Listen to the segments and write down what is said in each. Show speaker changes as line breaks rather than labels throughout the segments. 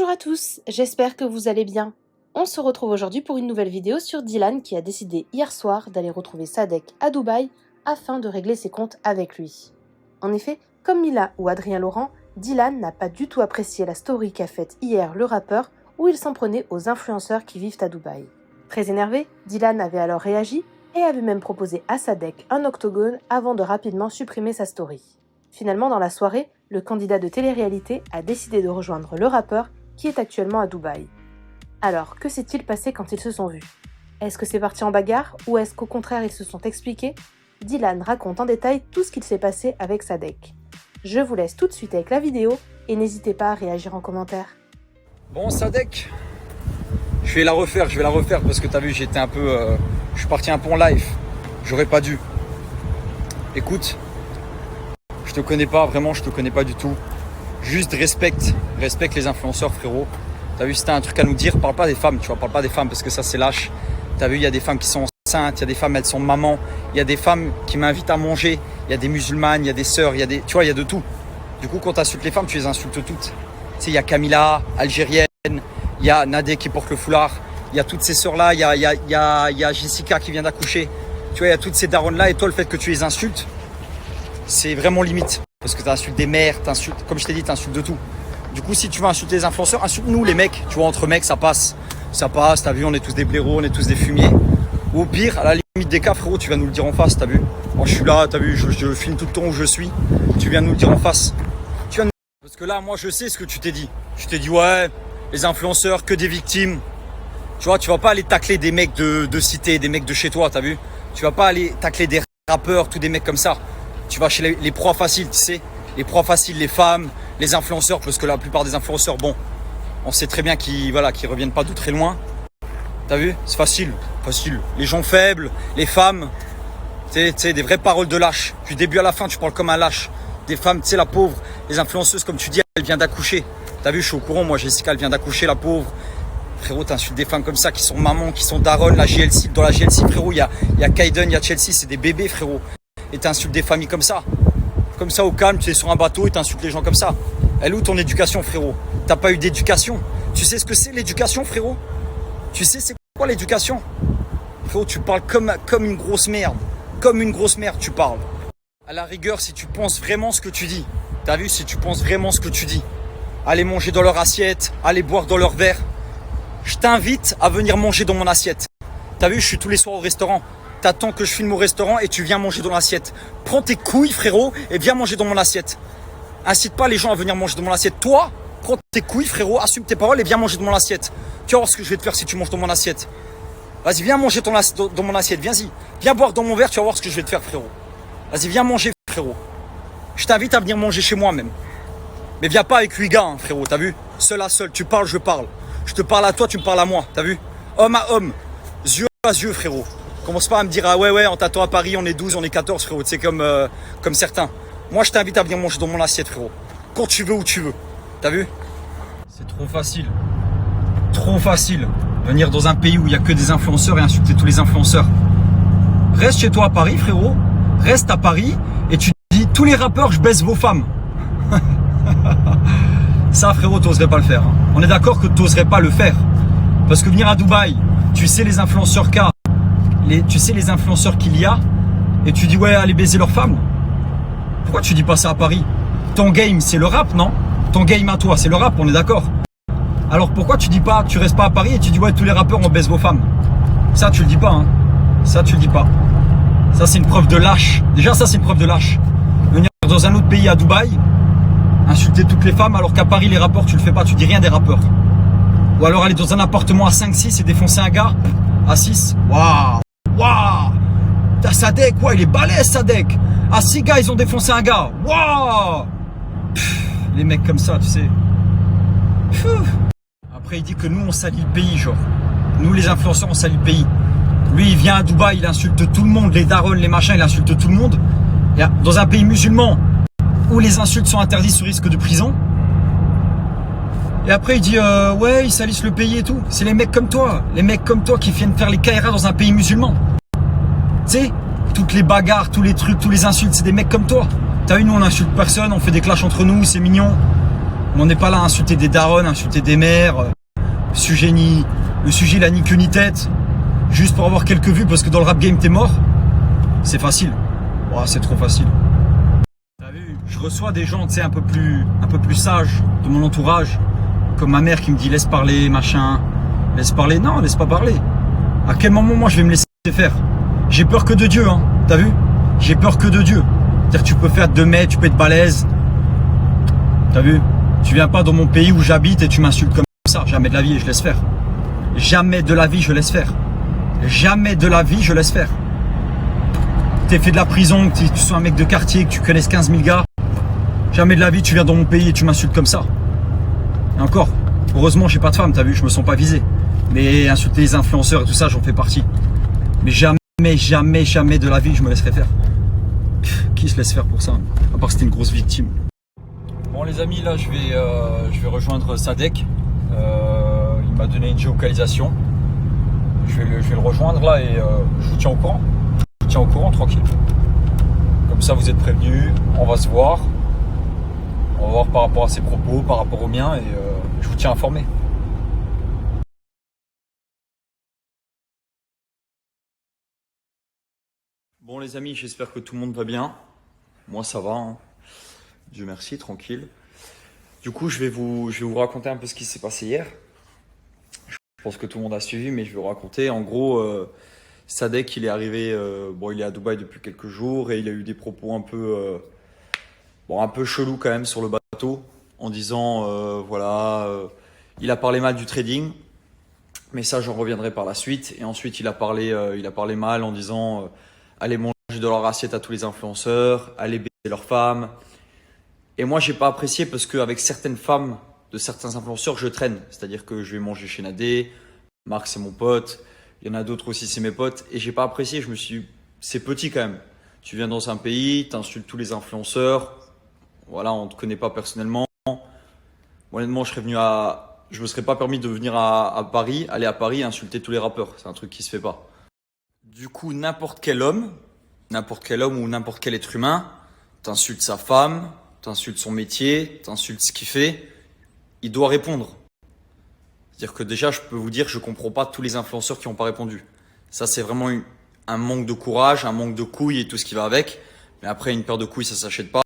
Bonjour à tous, j'espère que vous allez bien. On se retrouve aujourd'hui pour une nouvelle vidéo sur Dylan qui a décidé hier soir d'aller retrouver Sadek à Dubaï afin de régler ses comptes avec lui. En effet, comme Mila ou Adrien Laurent, Dylan n'a pas du tout apprécié la story qu'a faite hier le rappeur où il s'en prenait aux influenceurs qui vivent à Dubaï. Très énervé, Dylan avait alors réagi et avait même proposé à Sadek un octogone avant de rapidement supprimer sa story. Finalement, dans la soirée, le candidat de télé-réalité a décidé de rejoindre le rappeur qui est actuellement à Dubaï. Alors, que s'est-il passé quand ils se sont vus? Est-ce que c'est parti en bagarre ou est-ce qu'au contraire ils se sont expliqués? Dylan raconte en détail tout ce qu'il s'est passé avec Sadek. Je vous laisse tout de suite avec la vidéo et n'hésitez pas à réagir en commentaire.
Bon Sadek, je vais la refaire parce que t'as vu, j'étais un peu... je suis parti un peu en live, j'aurais pas dû. Écoute, je te connais pas, vraiment je te connais pas du tout. Juste respecte les influenceurs frérot. T'as vu, si t'as un truc à nous dire, parle pas des femmes, tu vois, parle pas des femmes parce que ça c'est lâche. T'as vu, il y a des femmes qui sont enceintes, il y a des femmes, elles sont mamans, il y a des femmes qui m'invitent à manger, il y a des musulmanes, il y a des sœurs, il y a des... Tu vois, il y a de tout. Du coup, quand t'insultes les femmes, tu les insultes toutes. Tu sais, il y a Camilla, algérienne, il y a Nadé qui porte le foulard, il y a toutes ces sœurs-là, il y a Jessica qui vient d'accoucher. Tu vois, il y a toutes ces daronnes-là et toi, le fait que tu les insultes, c'est vraiment limite. Parce que t'insultes des mères, t'insultes, comme je t'ai dit, t'insultes de tout. Du coup, si tu veux insulter les influenceurs, insulte-nous les mecs. Tu vois, entre mecs, ça passe. Ça passe, t'as vu, on est tous des blaireaux, on est tous des fumiers. Ou au pire, à la limite des cas, frérot, tu vas nous le dire en face, t'as vu. Moi, je suis là, t'as vu, je filme tout le temps où je suis. Tu viens nous le dire en face. Parce que là, moi, je sais ce que tu t'es dit. Tu t'es dit, ouais, les influenceurs, que des victimes. Tu vois, tu vas pas aller tacler des mecs de cité, des mecs de chez toi, t'as vu. Tu vas pas aller tacler des rappeurs, tous des mecs comme ça. Tu vas chez les proies faciles, tu sais. Les proies faciles, les femmes, les influenceurs, parce que la plupart des influenceurs, bon, on sait très bien qu'ils reviennent pas de très loin. T'as vu? C'est facile. Les gens faibles, les femmes, tu sais, des vraies paroles de lâche. Du début à la fin, tu parles comme un lâche. Des femmes, tu sais, la pauvre, les influenceuses, comme tu dis, elle vient d'accoucher. T'as vu, je suis au courant, moi, Jessica, elle vient d'accoucher, la pauvre. Frérot, t'insultes des femmes comme ça, qui sont mamans, qui sont daronnes, la GLC, dans la GLC, frérot, il y a Kaiden, il y a Chelsea, c'est des bébés, frérot. Et t'insultes des familles comme ça. Comme ça, au calme, tu es sur un bateau et t'insultes les gens comme ça. Elle est où ton éducation, frérot? T'as pas eu d'éducation. Tu sais ce que c'est l'éducation, frérot? Tu sais c'est quoi l'éducation? Frérot, tu parles comme une grosse merde. Comme une grosse merde, tu parles. À la rigueur, si tu penses vraiment ce que tu dis. T'as vu, si tu penses vraiment ce que tu dis. Aller manger dans leur assiette, aller boire dans leur verre. Je t'invite à venir manger dans mon assiette. T'as vu, je suis tous les soirs au restaurant. T'attends que je filme au restaurant et tu viens manger dans l'assiette. Prends tes couilles, frérot, et viens manger dans mon assiette. Incite pas les gens à venir manger dans mon assiette. Toi, prends tes couilles, frérot, assume tes paroles et viens manger dans mon assiette. Tu vas voir ce que je vais te faire si tu manges dans mon assiette. Vas-y, viens manger dans mon assiette, viens-y. Viens boire dans mon verre, tu vas voir ce que je vais te faire, frérot. Vas-y, viens manger, frérot. Je t'invite à venir manger chez moi, même. Mais viens pas avec 8 gars, hein, frérot, t'as vu? Seul à seul, tu parles, je parle. Je te parle à toi, tu me parles à moi, t'as vu? Homme à homme, yeux à yeux, frérot. Commence pas à me dire, ah ouais, on t'attend à Paris, on est 12, on est 14, frérot. C'est comme certains. Moi, je t'invite à venir manger dans mon assiette, frérot. Quand tu veux, où tu veux. T'as vu? C'est trop facile. Trop facile. Venir dans un pays où il n'y a que des influenceurs et insulter tous les influenceurs. Reste chez toi à Paris, frérot. Reste à Paris et tu dis, tous les rappeurs, je baisse vos femmes. Ça, frérot, t'oserais pas le faire. Hein. On est d'accord que t'oserais pas le faire. Parce que venir à Dubaï, tu sais les influenceurs les influenceurs qu'il y a et tu dis ouais allez baiser leurs femmes. Pourquoi tu dis pas ça à Paris? Ton game c'est le rap, non? Ton game à toi c'est le rap, on est d'accord? Alors pourquoi tu dis pas, tu restes pas à Paris et tu dis ouais tous les rappeurs on baise vos femmes? Ça tu le dis pas, hein. Ça tu le dis pas. Ça c'est une preuve de lâche. Déjà ça c'est une preuve de lâche. Venir dans un autre pays à Dubaï, insulter toutes les femmes alors qu'à Paris les rappeurs tu le fais pas, tu dis rien des rappeurs. Ou alors aller dans un appartement à 5-6 et défoncer un gars à 6. Waouh. Waouh! T'as Sadek, ouais, il est balèze, Sadek! À 6 gars, ils ont défoncé un gars! Waouh! Les mecs comme ça, tu sais. Pff. Après, il dit que nous, on salit le pays, genre. Nous, les influenceurs, on salit le pays. Lui, il vient à Dubaï, il insulte tout le monde, les darons, les machins, il insulte tout le monde. Et dans un pays musulman où les insultes sont interdites sous risque de prison. Et après, il dit, ouais, ils salissent le pays et tout. C'est les mecs comme toi qui viennent faire les Kaira dans un pays musulman. Tu sais, toutes les bagarres, tous les trucs, tous les insultes, c'est des mecs comme toi. T'as vu, nous, on insulte personne, on fait des clashs entre nous, c'est mignon. on n'est pas là à insulter des darons, insulter des mères. Le sujet il a ni queue ni tête. Juste pour avoir quelques vues parce que dans le rap game t'es mort. C'est facile. Oh, c'est trop facile. T'as vu, je reçois des gens, tu sais, un peu plus sages de mon entourage. Comme ma mère qui me dit laisse parler, machin. Laisse parler. Non, laisse pas parler. À quel moment moi je vais me laisser faire? J'ai peur que de Dieu, hein. T'as vu? J'ai peur que de Dieu. C'est-à-dire que tu peux faire 2 mètres, tu peux être balèze. T'as vu? Tu viens pas dans mon pays où j'habite et tu m'insultes comme ça. Jamais de la vie, je laisse faire. Jamais de la vie, je laisse faire. Jamais de la vie, je laisse faire. T'es fait de la prison, que tu sois un mec de quartier, que tu connaisses 15 000 gars. Jamais de la vie, tu viens dans mon pays et tu m'insultes comme ça. Et encore, heureusement, j'ai pas de femme, t'as vu, je me sens pas visé. Mais insulter les influenceurs et tout ça, j'en fais partie. Mais jamais de la vie, je me laisserai faire. Qui se laisse faire pour ça? À part que c'était une grosse victime. Bon les amis, là je vais rejoindre Sadek. Il m'a donné une géolocalisation. Je vais le rejoindre là et je vous tiens au courant. Je vous tiens au courant tranquille. Comme ça vous êtes prévenus, on va se voir. On va voir par rapport à ses propos, par rapport aux miens et je vous tiens informé. Bon les amis, j'espère que tout le monde va bien. Moi ça va, hein. Dieu merci, tranquille. Du coup, je vais vous raconter un peu ce qui s'est passé hier. Je pense que tout le monde a suivi, mais je vais vous raconter. En gros, Sadek, il est arrivé, il est à Dubaï depuis quelques jours et il a eu des propos un peu chelous quand même sur le bateau, en disant, il a parlé mal du trading, mais ça, j'en reviendrai par la suite. Et ensuite, il a parlé mal en disant, allez manger de leur assiette à tous les influenceurs, allez baiser leurs femmes. Et moi, j'ai pas apprécié parce qu'avec certaines femmes de certains influenceurs, je traîne. C'est-à-dire que je vais manger chez Nadé, Marc, c'est mon pote. Il y en a d'autres aussi, c'est mes potes. Et j'ai pas apprécié. Je me suis dit, c'est petit quand même. Tu viens dans un pays, t'insultes tous les influenceurs. Voilà, on te connaît pas personnellement. Honnêtement, je me serais pas permis de venir à Paris, aller à Paris et insulter tous les rappeurs. C'est un truc qui se fait pas. Du coup, n'importe quel homme ou n'importe quel être humain, t'insultes sa femme, t'insultes son métier, t'insultes ce qu'il fait, il doit répondre. C'est-à-dire que déjà, je peux vous dire, je comprends pas tous les influenceurs qui n'ont pas répondu. Ça, c'est vraiment un manque de courage, un manque de couilles et tout ce qui va avec. Mais après, une paire de couilles, ça s'achète pas,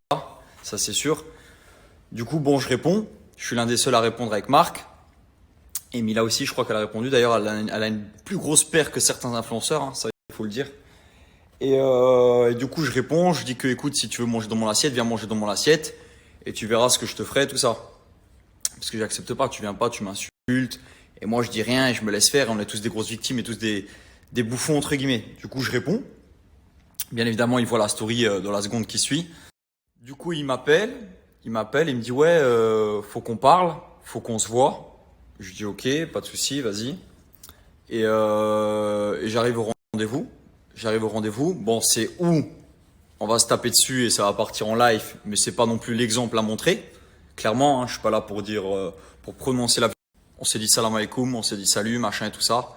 ça c'est sûr. Du coup, bon, je réponds. Je suis l'un des seuls à répondre avec Marc. Et Mila aussi, je crois qu'elle a répondu. D'ailleurs, elle a une plus grosse paire que certains influenceurs, hein, ça il faut le dire. Et du coup, je réponds, je dis que écoute, si tu veux manger dans mon assiette, viens manger dans mon assiette et tu verras ce que je te ferai, tout ça. Parce que j'accepte pas, tu viens pas, tu m'insultes. Et moi, je dis rien et je me laisse faire. Et on est tous des grosses victimes et tous des bouffons, entre guillemets. Du coup, je réponds. Bien évidemment, il voit la story dans la seconde qui suit. Du coup, il m'appelle, il me dit ouais, faut qu'on parle, faut qu'on se voit. Je dis ok, pas de souci, vas-y. Et j'arrive au rendez-vous. Bon, c'est où on va se taper dessus et ça va partir en live, mais c'est pas non plus l'exemple à montrer. Clairement, hein, je suis pas là pour dire, pour prononcer la. On s'est dit salam alaikum, on s'est dit salut, machin et tout ça.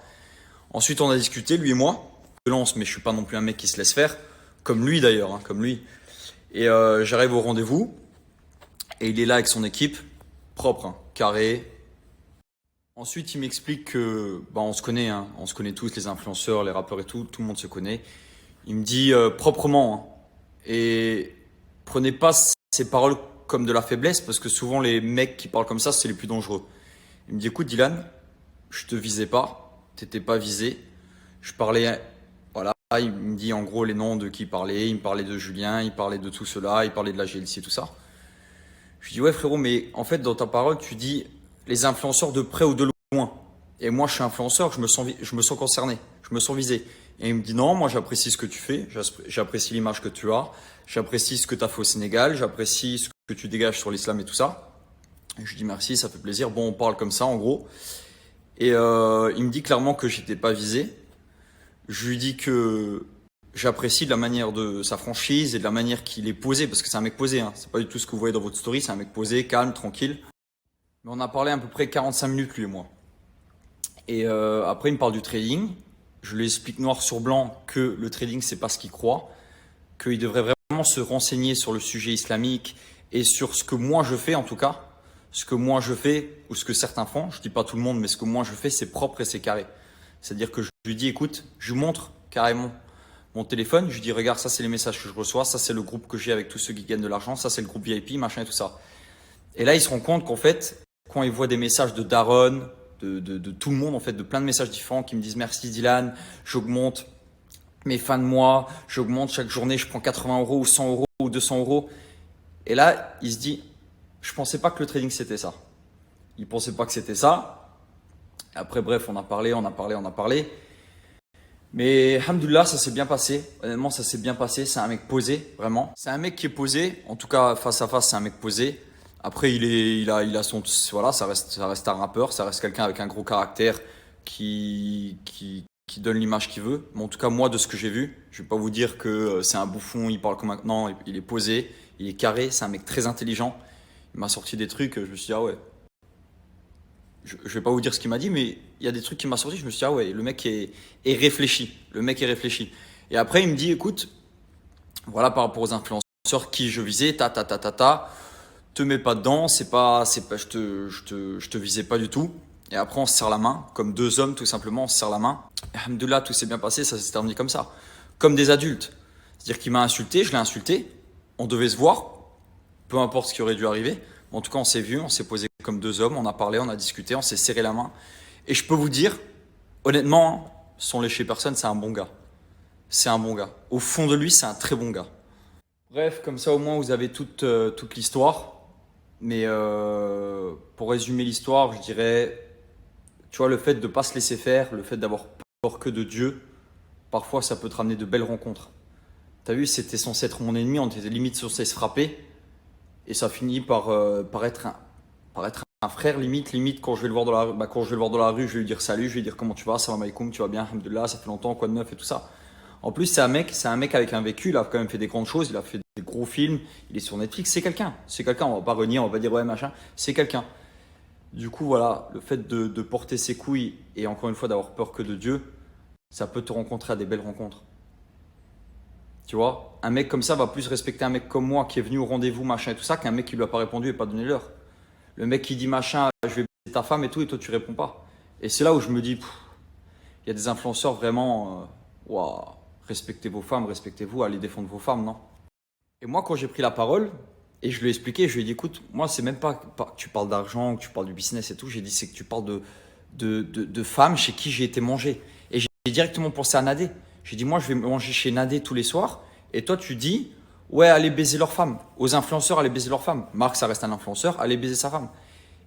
Ensuite, on a discuté, lui et moi. Violence, mais je suis pas non plus un mec qui se laisse faire, comme lui d'ailleurs, hein, comme lui. Et j'arrive au rendez-vous et il est là avec son équipe, propre, hein, carré. Ensuite, il m'explique que, on se connaît, hein, on se connaît tous, les influenceurs, les rappeurs et tout le monde se connaît. Il me dit proprement, hein, et prenez pas ces paroles comme de la faiblesse parce que souvent les mecs qui parlent comme ça, c'est les plus dangereux. Il me dit écoute Dylan, je te visais pas, t'étais pas visé. Je parlais, voilà, il me dit en gros les noms de qui il parlait me parlait de Julien, il parlait de tout cela, il parlait de la GLC, tout ça. Je lui dis ouais frérot, mais en fait dans ta parole tu dis les influenceurs de près ou de loin. Et moi je suis influenceur, je me sens concerné, je me sens visé. Et il me dit non, moi j'apprécie ce que tu fais, j'apprécie l'image que tu as, j'apprécie ce que tu as fait au Sénégal, j'apprécie ce que tu dégages sur l'islam et tout ça. Et je lui dis merci, ça fait plaisir. Bon, on parle comme ça en gros. Et il me dit clairement que j'étais pas visé. Je lui dis que j'apprécie de la manière de sa franchise et de la manière qu'il est posé, parce que c'est un mec posé, hein. C'est pas du tout ce que vous voyez dans votre story, c'est un mec posé, calme, tranquille. Mais on a parlé à peu près 45 minutes lui et moi. Et après il me parle du trading. Je lui explique noir sur blanc que le trading c'est pas ce qu'il croit, qu'il devrait vraiment se renseigner sur le sujet islamique et sur ce que moi je fais en tout cas, Ce que moi je fais, ou ce que certains font, je dis pas tout le monde, mais ce que moi je fais, c'est propre et c'est carré. C'est-à-dire que je lui dis, écoute, je lui montre carrément mon téléphone, je lui dis, regarde, ça c'est les messages que je reçois, ça c'est le groupe que j'ai avec tous ceux qui gagnent de l'argent, ça c'est le groupe VIP, machin et tout ça. Et là, il se rend compte qu'en fait, quand il voit des messages de Daron, de tout le monde, en fait, de plein de messages différents qui me disent merci Dylan, j'augmente mes fins de mois, j'augmente chaque journée, je prends 80 euros ou 100 euros ou 200 euros. Et là, il se dit, je pensais pas que le trading c'était ça. Il pensait pas que c'était ça. Après, bref, on a parlé. Mais alhamdoulilah, ça s'est bien passé. Honnêtement, ça s'est bien passé. C'est un mec posé, vraiment. C'est un mec qui est posé. En tout cas, face à face, c'est un mec posé. Après, il a son, voilà, ça reste un rappeur, ça reste quelqu'un avec un gros caractère qui donne l'image qu'il veut. Mais en tout cas, moi, de ce que j'ai vu, je vais pas vous dire que c'est un bouffon, il parle comme maintenant, il est posé, il est carré, c'est un mec très intelligent. Il m'a sorti des trucs, je me suis dit, ah ouais. Je vais pas vous dire ce qu'il m'a dit, mais il y a des trucs qui m'a sorti, je me suis dit, ah ouais, le mec est réfléchi. Le mec est réfléchi. Et après, il me dit, écoute, voilà, par rapport aux influenceurs qui je visais, te mets pas dedans, je te visais pas du tout. Et après, on se serre la main, comme deux hommes, tout simplement, on se serre la main. Et alhamdoulilah, tout s'est bien passé, ça s'est terminé comme ça. Comme des adultes. C'est-à-dire qu'il m'a insulté, je l'ai insulté, on devait se voir, peu importe ce qui aurait dû arriver. En tout cas, on s'est vu, on s'est posé comme deux hommes, on a parlé, on a discuté, on s'est serré la main. Et je peux vous dire, honnêtement, sans lécher personne, c'est un bon gars. C'est un bon gars. Au fond de lui, c'est un très bon gars. Bref, comme ça au moins vous avez toute l'histoire. Mais pour résumer l'histoire, je dirais, tu vois, le fait de ne pas se laisser faire, le fait d'avoir peur que de Dieu, parfois ça peut te ramener de belles rencontres. T'as vu, c'était censé être mon ennemi, on était limite censé se frapper. Et ça finit par être un frère, limite quand je vais le voir dans la rue, quand je vais le voir dans la rue, je vais lui dire salut, je vais lui dire comment tu vas, salam alaikum, tu vas bien, alhamdoulilah, ça fait longtemps, quoi de neuf et tout ça. En plus, c'est un mec avec un vécu, il a quand même fait des grandes choses, il a fait des gros films, il est sur Netflix, c'est quelqu'un, on va pas renier, on va pas dire ouais machin, c'est quelqu'un. Du coup, voilà, le fait de porter ses couilles et encore une fois d'avoir peur que de Dieu, ça peut te rencontrer à des belles rencontres. Tu vois, un mec comme ça va plus respecter un mec comme moi qui est venu au rendez-vous, machin et tout ça, qu'un mec qui lui a pas répondu et pas donné l'heure. Le mec qui dit machin, je vais baiser ta femme et tout, et toi tu réponds pas. Et c'est là où je me dis, il y a des influenceurs vraiment, waouh, respectez vos femmes, respectez-vous, allez défendre vos femmes, non? Et moi, quand j'ai pris la parole, et je lui ai expliqué, je lui ai dit, écoute, moi, c'est même pas que tu parles d'argent, que tu parles du business et tout, j'ai dit, c'est que tu parles de femmes chez qui j'ai été manger. Et j'ai directement pensé à Nadé. J'ai dit, moi, je vais manger chez Nadé tous les soirs. Et toi, tu dis, ouais, allez baiser leur femme. Aux influenceurs, allez baiser leur femme. Marc, ça reste un influenceur, allez baiser sa femme.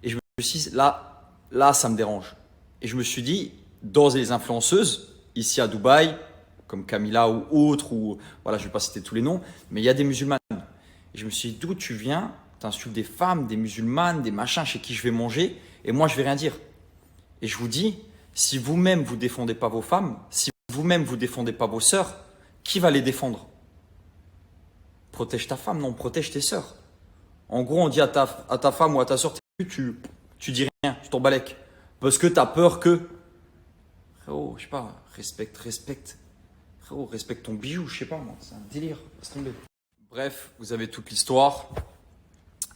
Et je me suis dit, là, ça me dérange. Et je me suis dit, dans les influenceuses, ici à Dubaï, comme Camilla ou autres, ou voilà, je ne vais pas citer tous les noms, mais il y a des musulmanes. Et je me suis dit, d'où tu viens? T'insultes des femmes, des musulmanes, des machins chez qui je vais manger, et moi, je vais rien dire. Et je vous dis, si vous-même, vous défendez pas vos femmes, si vous-même, vous défendez pas vos sœurs, qui va les défendre? Protège ta femme, non, protège tes sœurs. En gros, on dit à ta femme ou à ta sœur, tu dis rien, tu t'en balèques. Parce que tu as peur que... Frérot, je sais pas, respecte. Frérot, respecte ton bijou, je sais pas, moi, c'est un délire, laisse tomber. Bref, vous avez toute l'histoire.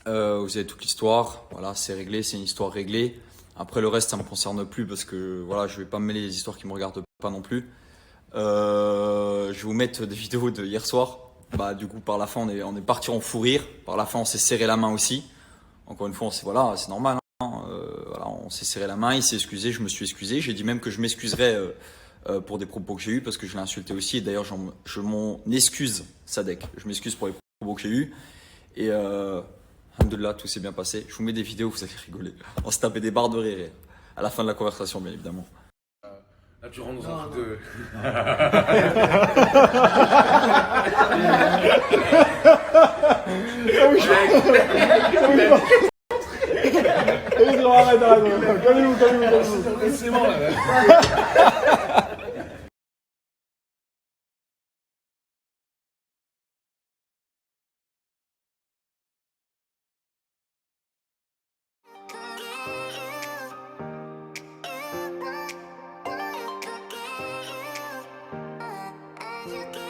Voilà, c'est réglé, c'est une histoire réglée. Après, le reste, ça ne me concerne plus parce que voilà, je vais pas me mêler les histoires qui me regardent pas non plus. Je vais vous mettre des vidéos de hier soir. Bah, du coup, par la fin, on est parti en fou rire. Par la fin, on s'est serré la main aussi. Encore une fois, voilà, c'est normal. Hein. Voilà, on s'est serré la main, il s'est excusé, je me suis excusé. J'ai dit même que je m'excuserais pour des propos que j'ai eus parce que je l'ai insulté aussi. Et d'ailleurs, je m'en excuse, Sadek. Je m'excuse pour les propos que j'ai eus. Et alhamdoulilah, tout s'est bien passé. Je vous mets des vidéos, vous allez rigoler. On se tapait des barres de rire à la fin de la conversation, bien évidemment.
Là, tu rentres dans un truc de.
Calmez-vous.
C'est bon, là.
You